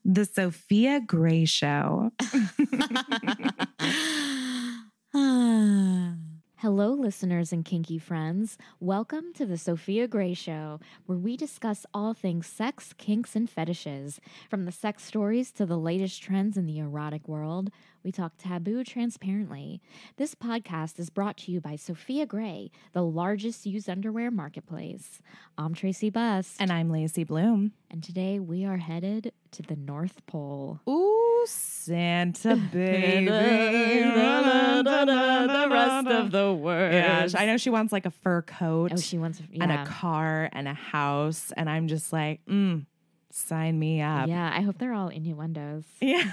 The Sofia Gray Show. Hello, listeners and kinky friends. Welcome to the Sofia Gray Show, where we discuss all things sex, kinks, and fetishes. From the sex stories to the latest trends in the erotic world, we talk taboo transparently. This podcast is brought to you by Sofia Gray, the largest used underwear marketplace. I'm Tracy Buss. And I'm Lacey Bloom. And today we are headed to the North Pole. Ooh, Santa baby. The rest of the world. Yeah, I know she wants like a fur coat. Oh, she wants and a car and a house. And I'm just like, sign me up. Yeah, I hope they're all innuendos. Yeah.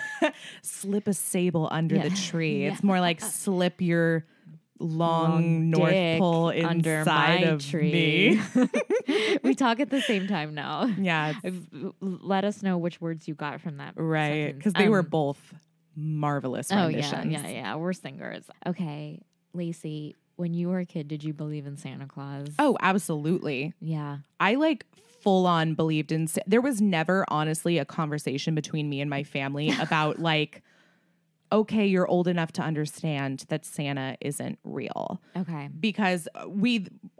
Slip a sable under the tree. It's more like slip your long North Pole inside of tree. me. We talk at the same time now. Yeah. Let us know which words you got from that. Right. Because they were both marvelous renditions. Yeah. We're singers. Okay, Lacey, when you were a kid, did you believe in Santa Claus? Oh, absolutely. Yeah. I like full on believed in. There was never honestly a conversation between me and my family about like, okay, you're old enough to understand that Santa isn't real. Okay. Because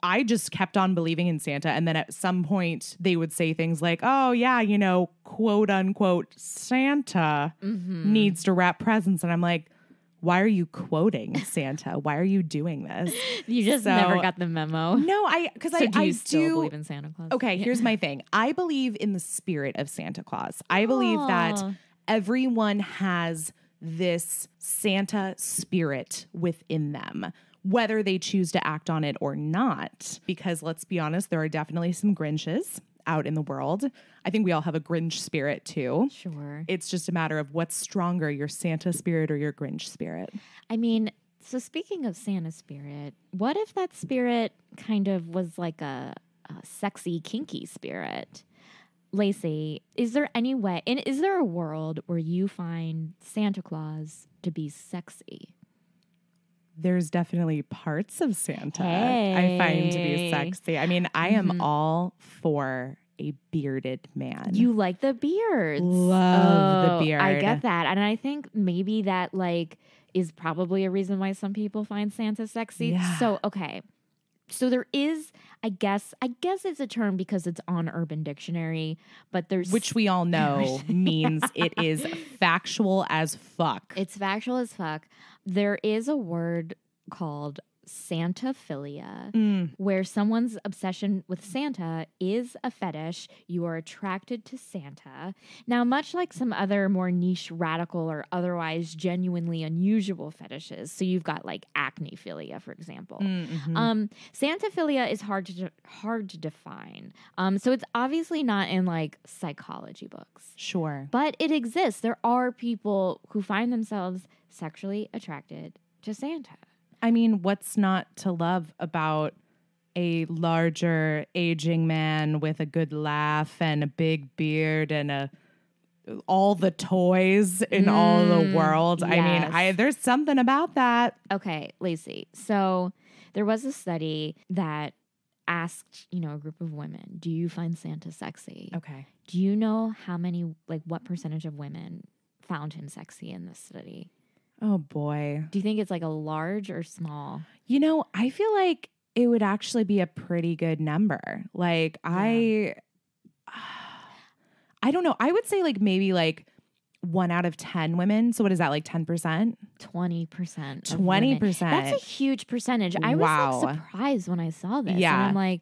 I just kept on believing in Santa. And then at some point they would say things like, oh yeah, you know, quote unquote, Santa needs to wrap presents. And I'm like, why are you quoting Santa? Why are you doing this? You just never got the memo. No, because I do still believe in Santa Claus? Okay, here's my thing. I believe in the spirit of Santa Claus. I believe that everyone has this Santa spirit within them, whether they choose to act on it or not. Because let's be honest, there are definitely some Grinches out in the world. I think we all have a Grinch spirit too. Sure. It's just a matter of what's stronger, your Santa spirit or your Grinch spirit. I mean, so speaking of Santa spirit, what if that spirit kind of was like a sexy, kinky spirit? Lacey, is there any way, and is there a world where you find Santa Claus to be sexy? There's definitely parts of Santa I find to be sexy. I mean, I am all for a bearded man. You like the beards. Love the beard. I get that. And I think maybe that like is probably a reason why some people find Santa sexy. Yeah. So, okay. So there is, I guess it's a term because it's on Urban Dictionary, but there's... Which we all know means it is factual as fuck. It's factual as fuck. There is a word called Santaphilia, where someone's obsession with Santa is a fetish. You are attracted to Santa. Now, much like some other more niche, radical, or otherwise genuinely unusual fetishes, so you've got like acnephilia, for example. Santaphilia is hard to define. So it's obviously not in like psychology books. Sure. But it exists. There are people who find themselves sexually attracted to Santa. I mean, what's not to love about a larger aging man with a good laugh and a big beard and all the toys in all the world? Yes. I mean, there's something about that. Okay, Lacey. So there was a study that asked, a group of women, do you find Santa sexy? Okay. Do you know what percentage of women found him sexy in this study? Oh, boy. Do you think it's like a large or small? I feel like it would actually be a pretty good number. Like, yeah. I don't know. I would say like maybe like 1 out of 10 women. So what is that, like 10%? 20%. 20%. That's a huge percentage. I was like surprised when I saw this. Yeah. And I'm like,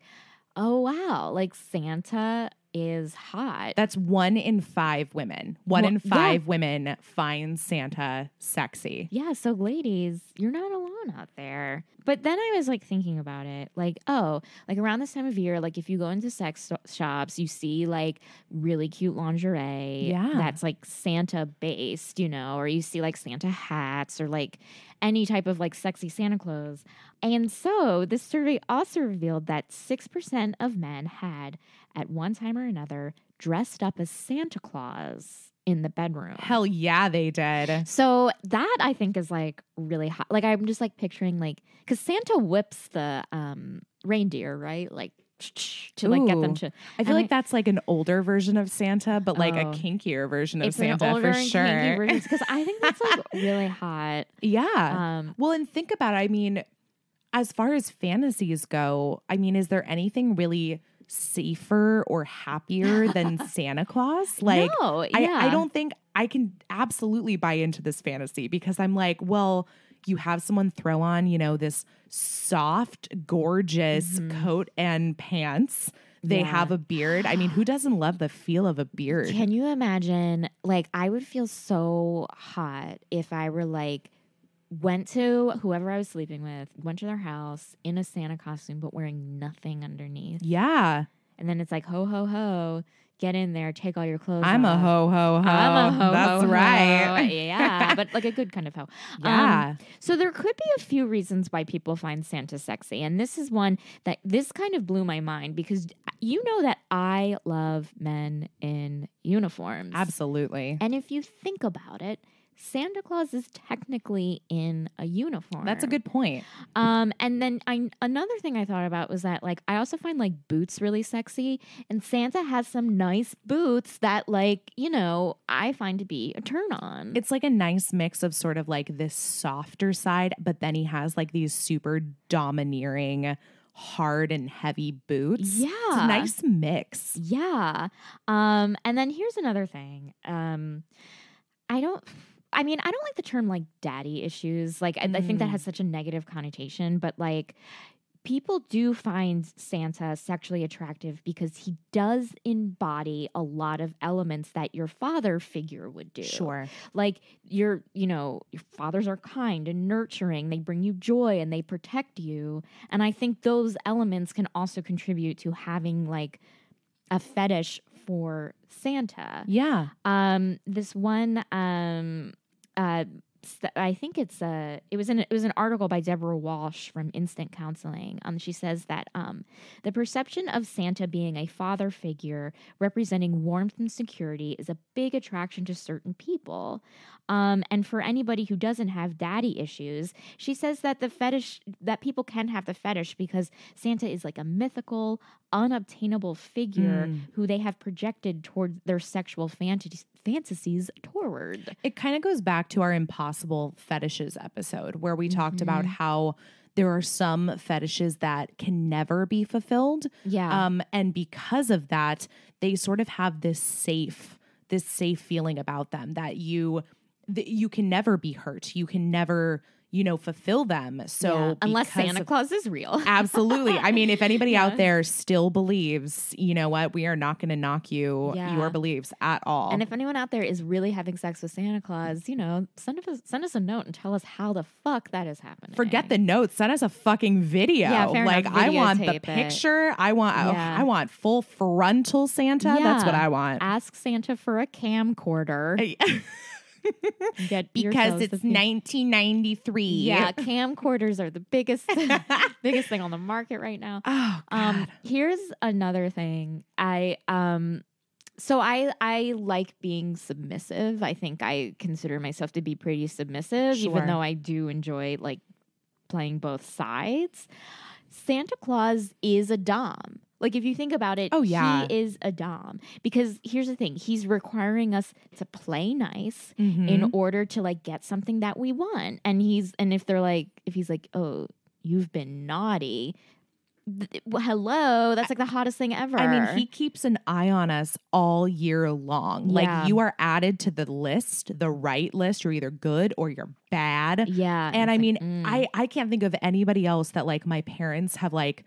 oh, wow. Like Santa is hot. That's 1 in 5 women. One in 5 women find Santa sexy. Yeah. So ladies, you're not alone out there. But then I was like thinking about it, like, around this time of year, like if you go into sex shops, you see like really cute lingerie that's like Santa based, or you see like Santa hats or like any type of like sexy Santa clothes. And so this survey also revealed that 6% of men had at one time or another dressed up as Santa Claus in the bedroom. Hell yeah, they did. So that I think is like really hot. Like I'm just like picturing like, because Santa whips the reindeer, right? Like to like get them Ooh. to. I feel like that's like an older version of Santa, but like a Oh. kinkier version of It's an Santa older for and sure. kinky versions, because I think that's like really hot. Yeah. Well, and think about it. I mean, as far as fantasies go, I mean, is there anything really safer or happier than Santa Claus? Like, No, I yeah. don't think I can absolutely buy into this fantasy, because I'm like, well, you have someone throw on, you know, this soft, gorgeous coat and pants. They Yeah. have a beard. I mean, who doesn't love the feel of a beard? Can you imagine? Like, I would feel so hot if I were like, went to whoever I was sleeping with, went to their house in a Santa costume, but wearing nothing underneath. Yeah. And then it's like, ho, ho, ho, get in there, take all your clothes I'm off. a ho, ho, ho. I'm a ho, That's ho, right. ho. Yeah, but like a good kind of ho. Yeah. So there could be a few reasons why people find Santa sexy. And this is one that this kind of blew my mind, because you know that I love men in uniforms. Absolutely. And if you think about it, Santa Claus is technically in a uniform. That's a good point. And then another thing I thought about was that, like, I also find like boots really sexy, and Santa has some nice boots that, like, you know, I find to be a turn on. It's like a nice mix of sort of like this softer side, but then he has like these super domineering, hard and heavy boots. Yeah. It's a nice mix. Yeah. And then here's another thing. I don't like the term like daddy issues. Like, I think that has such a negative connotation, but like, people do find Santa sexually attractive because he does embody a lot of elements that your father figure would do. Sure. Like, your fathers are kind and nurturing. They bring you joy and they protect you. And I think those elements can also contribute to having like a fetish for Santa. Yeah. This one, I think it was an article by Deborah Walsh from Instant Counseling. She says that the perception of Santa being a father figure representing warmth and security is a big attraction to certain people. And for anybody who doesn't have daddy issues, she says that that people can have the fetish because Santa is like a mythical, unobtainable figure who they have projected toward their sexual fantasies toward. It kind of goes back to our impossible fetishes episode, where we talked about how there are some fetishes that can never be fulfilled. Yeah. And because of that, they sort of have this safe feeling about them that you can never be hurt. You can never, fulfill them. So unless Santa Claus is real. Absolutely. I mean, if anybody out there still believes, you know what, we are not going to knock your beliefs at all. And if anyone out there is really having sex with Santa Claus, send us a note and tell us how the fuck that is happening. Forget the notes. Send us a fucking video. Yeah, fair like enough. I want the Videotape picture. I want full frontal Santa. Yeah. That's what I want. Ask Santa for a camcorder. Because it's 1993. Yeah, camcorders are the biggest thing on the market right now. Oh, God. Here's another thing. I like being submissive. I think I consider myself to be pretty submissive, even though I do enjoy like playing both sides. Santa Claus is a dom. Like, if you think about it, he is a dom. Because here's the thing. He's requiring us to play nice in order to, like, get something that we want. And if he's like, oh, you've been naughty. Hello, that's like the hottest thing ever. I mean, he keeps an eye on us all year long. Yeah. Like, you are added to the list, the right list. You're either good or you're bad. Yeah. And I mean, I can't think of anybody else that, like, my parents have, like,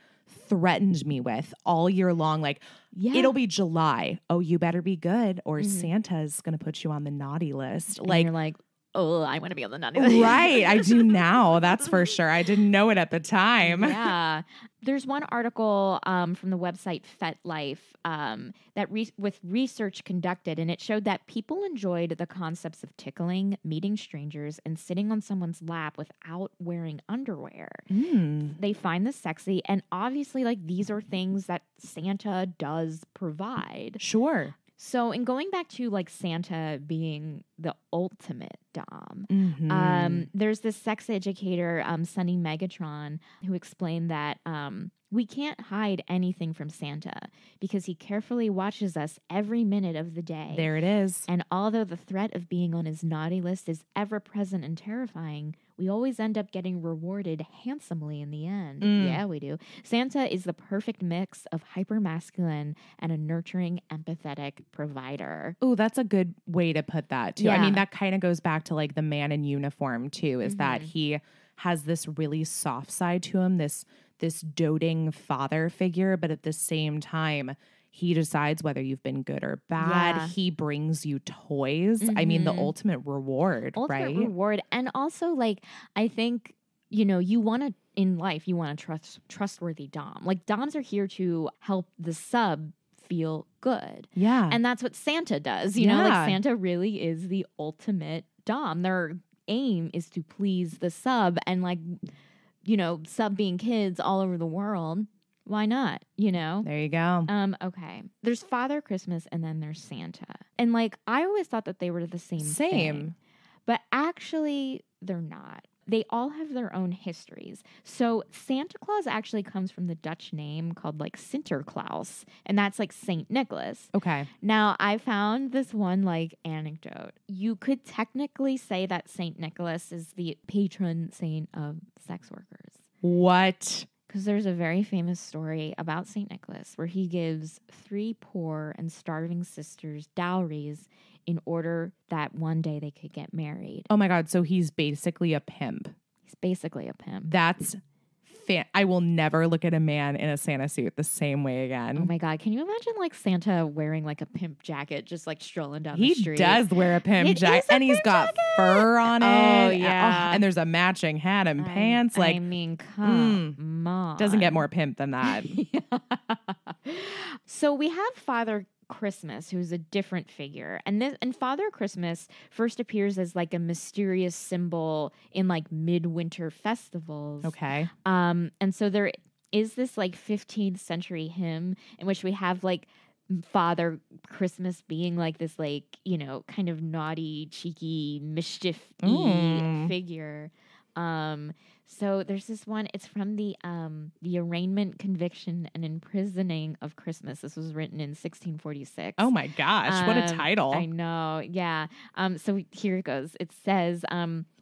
threatened me with all year long. Like, it'll be July. Oh, you better be good, or Santa's going to put you on the naughty list. And like, you're like, oh, I want to be on the naughty list. Right. I do now. That's for sure. I didn't know it at the time. Yeah. There's one article from the website FetLife that with research conducted, and it showed that people enjoyed the concepts of tickling, meeting strangers, and sitting on someone's lap without wearing underwear. They find this sexy, and obviously, like, these are things that Santa does provide. Sure. So, in going back to, like, Santa being the ultimate dom. Mm-hmm. There's this sex educator, Sunny Megatron, who explained that we can't hide anything from Santa because he carefully watches us every minute of the day. There it is. And although the threat of being on his naughty list is ever present and terrifying, we always end up getting rewarded handsomely in the end. Yeah, we do. Santa is the perfect mix of hyper-masculine and a nurturing, empathetic provider. Oh, that's a good way to put that, too. Yeah. I mean, that kind of goes back to like the man in uniform, too, is that he has this really soft side to him, this doting father figure, but at the same time, he decides whether you've been good or bad. Yeah. He brings you toys. I mean, the ultimate reward, right? Reward. And also, like, I think, you know, you want to, in life, you want a trustworthy dom. Like, doms are here to help the sub feel good. Yeah. And that's what Santa does. You know, like, Santa really is the ultimate dom. Their aim is to please the sub, and, like, you know, sub being kids all over the world. Why not? You know? There you go. Okay. There's Father Christmas and then there's Santa. And like, I always thought that they were the same thing. But actually, they're not. They all have their own histories. So Santa Claus actually comes from the Dutch name called like Sinterklaas. And that's like Saint Nicholas. Okay. Now, I found this one like anecdote. You could technically say that Saint Nicholas is the patron saint of sex workers. What? Because there's a very famous story about St. Nicholas where he gives 3 poor and starving sisters dowries in order that one day they could get married. Oh my God. So he's basically a pimp. He's basically a pimp. That's I will never look at a man in a Santa suit the same way again. Oh my God. Can you imagine like Santa wearing like a pimp jacket just like strolling down the street? He does wear a pimp jacket. And he's got fur on it. Oh, yeah. And there's a matching hat and pants. Like, I mean, come on. Doesn't get more pimp than that. So we have Father Christmas, who's a different figure. And Father Christmas first appears as like a mysterious symbol in like midwinter festivals. Okay. And so there is this like 15th century hymn in which we have like Father Christmas being like this like, you know, kind of naughty, cheeky, mischief-y figure. So there's this one, it's from the arraignment, conviction, and imprisoning of Christmas. This was written in 1646. Oh my gosh, what a title. I know, yeah. So here it goes. It says,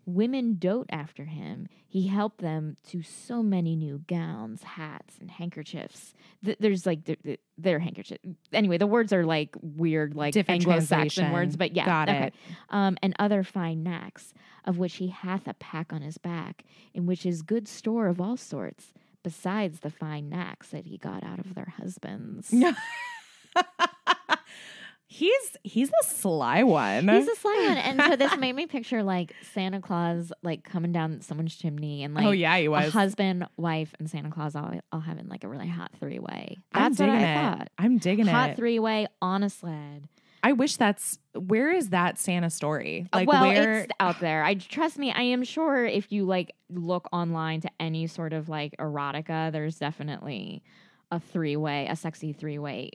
women dote after him. He helped them to so many new gowns, hats, and handkerchiefs. There's like their handkerchief. Anyway, the words are like weird, like different Anglo-Saxon words, but yeah. Got it. And other fine knacks, of which he hath a pack on his back, in which is good store of all sorts, besides the fine knacks that he got out of their husbands. He's a sly one. He's a sly one. And so this made me picture like Santa Claus like coming down someone's chimney and like, oh yeah, he was a husband, wife, and Santa Claus all having like a really hot 3-way. I'm digging it. I'm digging it. Hot 3-way on a sled. I wish where is that Santa story? Like, well, where it's out there. Trust me, I am sure if you like look online to any sort of like erotica, there's definitely a sexy 3-way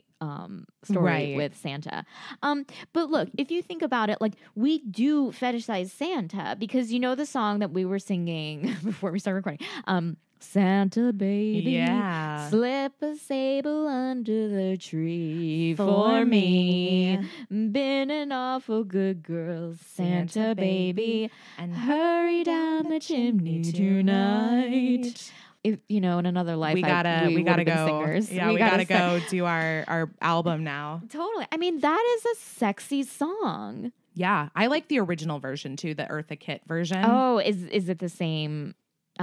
story with Santa. But look, if you think about it, like we do fetishize Santa because you know the song that we were singing before we started recording. Santa baby, yeah, slip a sable under the tree for me. Been an awful good girl, Santa baby, and hurry down the chimney tonight. If you know, in another life, we gotta go. Singers. Yeah, we gotta go do our album now. Totally. I mean, that is a sexy song. Yeah, I like the original version too, the Eartha Kitt version. Oh, is it the same?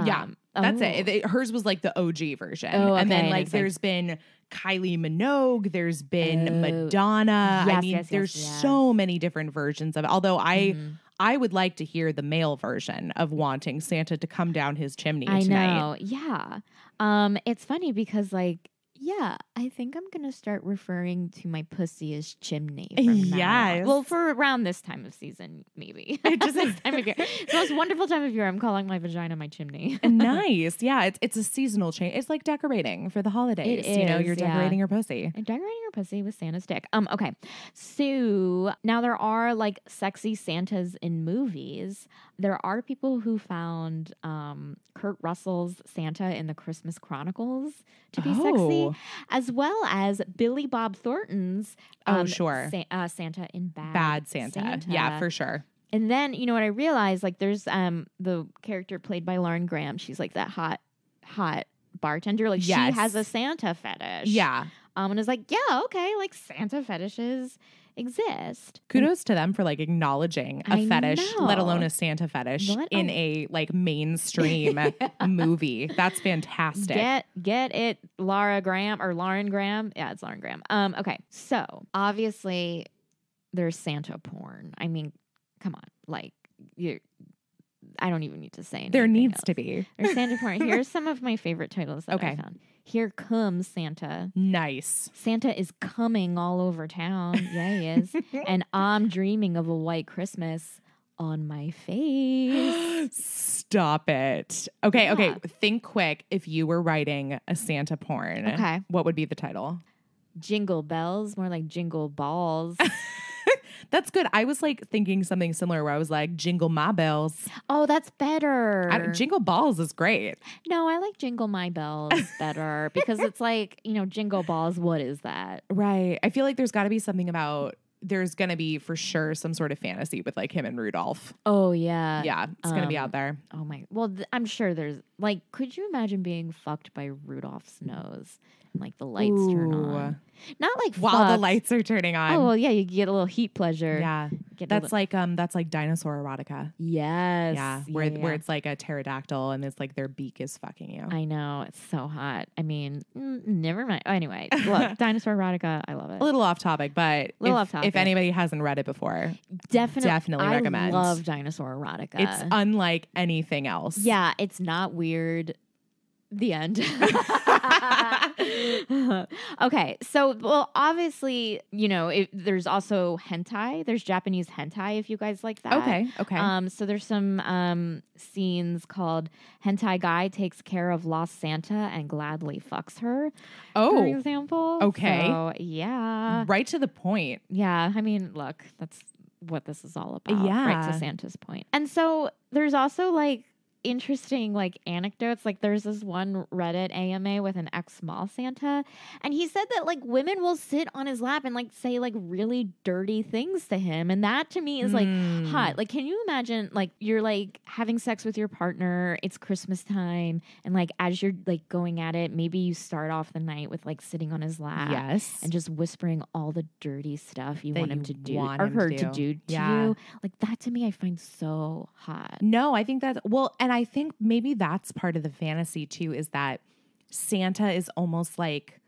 Yeah, that's it. Hers was like the OG version. Oh, okay. And then like there's been Kylie Minogue, there's been Madonna. Yes, I mean, there's so many different versions of it. Although I would like to hear the male version of wanting Santa to come down his chimney tonight. I know. Yeah. It's funny because like, Yeah, I think I'm going to start referring to my pussy as chimney from now on. Yes. Well, for around this time of season, maybe. It just this time of year. It's the most wonderful time of year. I'm calling my vagina my chimney. Nice. Yeah, it's a seasonal change. It's like decorating for the holidays. It You know, is, you're decorating your pussy. And decorating your pussy with Santa's dick. Okay. So now there are like sexy Santas in movies. There are people who found Kurt Russell's Santa in the Christmas Chronicles to be sexy, as well as Billy Bob Thornton's Santa in Bad Santa. Yeah, for sure. And then, you know what I realized? Like there's the character played by Lauren Graham. She's like that hot bartender. Like she has a Santa fetish. Yeah. And it's like, yeah, okay, like Santa fetishes exist. Kudos to them for like acknowledging a fetish, let alone a Santa fetish in a like mainstream movie. That's fantastic. Get it, Lauren Graham. Yeah, it's Lauren Graham. Okay, so obviously there's Santa porn. I mean, come on, like I don't even need to say anything. There needs to be. There's Santa porn. Here's some of my favorite titles that I found. Here Comes Santa. Nice. Santa is coming all over town. Yeah, he is. And I'm dreaming of a white Christmas on my face. Stop it. Okay. Think quick. If you were writing a Santa porn, what would be the title? Jingle bells, more like jingle balls. That's good. I was like thinking something similar where I was like, jingle my bells. Oh, that's better. Jingle balls is great. No, I like jingle my bells better because it's like, you know, jingle balls. What is that? Right. I feel like there's got to be something about, there's going to be for sure some sort of fantasy with like him and Rudolph. Oh, yeah. Yeah. It's going to be out there. Oh, my. Well, I'm sure there's like, could you imagine being fucked by Rudolph's nose? Like the lights turn on. Not like while the lights are turning on. Oh well, yeah, you get a little heat pleasure. Yeah, that's like dinosaur erotica. Yes, yeah, where it's like a pterodactyl and it's like their beak is fucking you. I know, it's so hot. I mean, never mind. Anyway, look, dinosaur erotica, I love it. A little off topic, but if anybody hasn't read it before, definitely recommend. I love dinosaur erotica. It's unlike anything else. Yeah, it's not weird. The end. Okay, so well, obviously, you know, there's also hentai. There's Japanese hentai, if you guys like that. Okay. So there's some scenes called "Hentai Guy Takes Care of Lost Santa and Gladly Fucks Her." Oh, for example. Okay. So, yeah. Right to the point. Yeah. I mean, look, that's what this is all about. Yeah. Right to Santa's point. And so there's also like interesting like anecdotes. Like there's this one Reddit AMA with an ex-mall Santa, and he said that like women will sit on his lap and like say like really dirty things to him, and that to me is like hot. Like, can you imagine like you're like having sex with your partner, it's Christmas time, and like as you're like going at it, maybe you start off the night with like sitting on his lap, yes, and just whispering all the dirty stuff you want him to do or her to do to you. Like that to me I find so hot. No, I think that's and I think maybe that's part of the fantasy too, is that Santa is almost like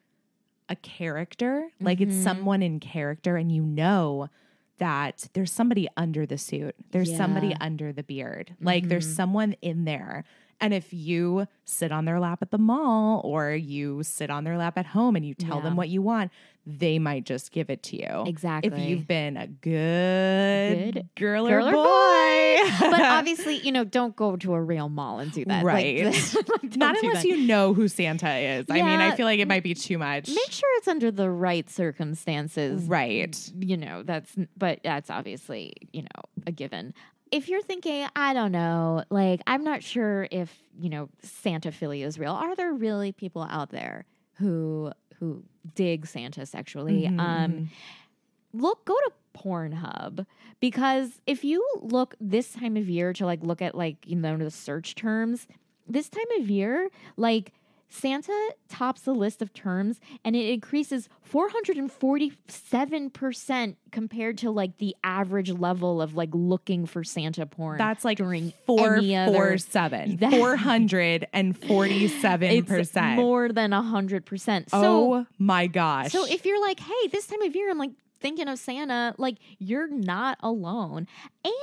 a character, like it's someone in character, and you know that there's somebody under the suit, there's somebody under the beard, like there's someone in there. And if you sit on their lap at the mall or you sit on their lap at home and you tell them what you want, they might just give it to you. Exactly. If you've been a good girl or boy. But obviously, you know, don't go to a real mall and do that. Right. Like, not unless you know who Santa is. Yeah, I mean, I feel like it might be too much. Make sure it's under the right circumstances. Right. You know, but that's obviously, you know, a given. If you're thinking, I don't know, like, I'm not sure if, you know, Santaphilia is real. Are there really people out there who dig Santa sexually? Go to Pornhub, because if you look this time of year to like look at like, you know, the search terms, this time of year, like Santa tops the list of terms, and it increases 447% compared to like the average level of like looking for Santa porn. That's like during 447. 447%. It's more than 100%. Oh my gosh. So if you're like, hey, this time of year I'm like thinking of Santa, like you're not alone. And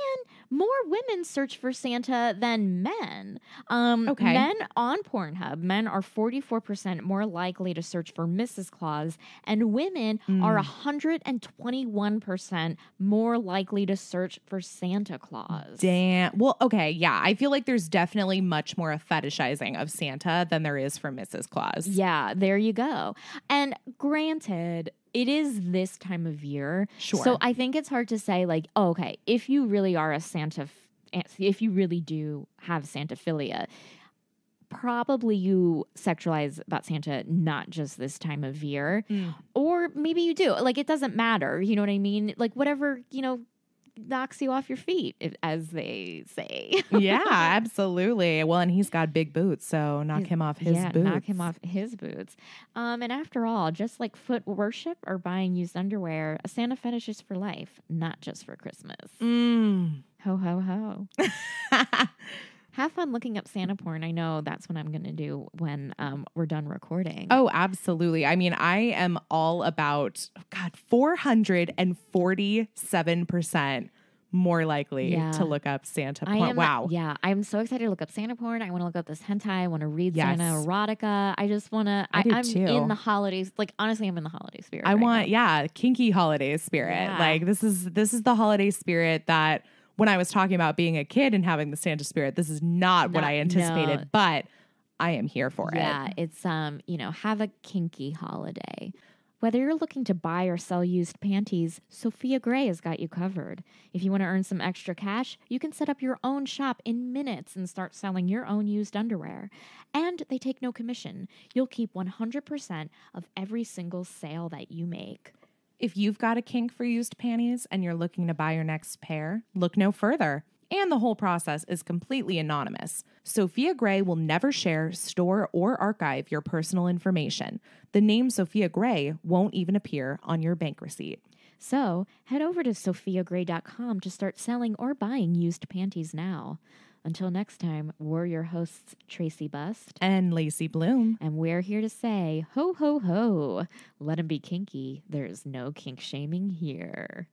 more women search for Santa than men. Okay. Men on Pornhub, men are 44% more likely to search for Mrs. Claus, and women are 121% more likely to search for Santa Claus. Damn. Well, okay. Yeah. I feel like there's definitely much more a fetishizing of Santa than there is for Mrs. Claus. Yeah, there you go. And granted, it is this time of year. Sure. So I think it's hard to say, like, oh, okay, if you really are a if you really do have Santaphilia, probably you sexualize about Santa not just this time of year. Or maybe you do. Like, it doesn't matter. You know what I mean? Like, whatever, knocks you off your feet, as they say. Yeah, absolutely. Well, and he's got big boots, so knock him off his boots. Knock him off his boots. And after all, just like foot worship or buying used underwear, a Santa fetish is for life, not just for Christmas. Ho, ho, ho. Have fun looking up Santa porn. I know that's what I'm going to do when we're done recording. Oh, absolutely. I mean, I am all about, 447% more likely to look up Santa porn. Wow. Yeah, I'm so excited to look up Santa porn. I want to look up this hentai. I want to read Santa erotica. I just want to. I'm too. in the holidays. Like, honestly, I'm in the holiday spirit. I want, kinky holiday spirit. Yeah. Like, this is the holiday spirit that when I was talking about being a kid and having the Santa spirit, this is not what I anticipated, but I am here for it. Yeah, it's have a kinky holiday. Whether you're looking to buy or sell used panties, Sofia Gray has got you covered. If you want to earn some extra cash, you can set up your own shop in minutes and start selling your own used underwear. And they take no commission. You'll keep 100% of every single sale that you make. If you've got a kink for used panties and you're looking to buy your next pair, look no further. And the whole process is completely anonymous. Sofia Gray will never share, store, or archive your personal information. The name Sofia Gray won't even appear on your bank receipt. So head over to sophiagray.com to start selling or buying used panties now. Until next time, we're your hosts, Tracy Bust and Lacey Bloom. And we're here to say, ho, ho, ho. Let 'em be kinky. There's no kink shaming here.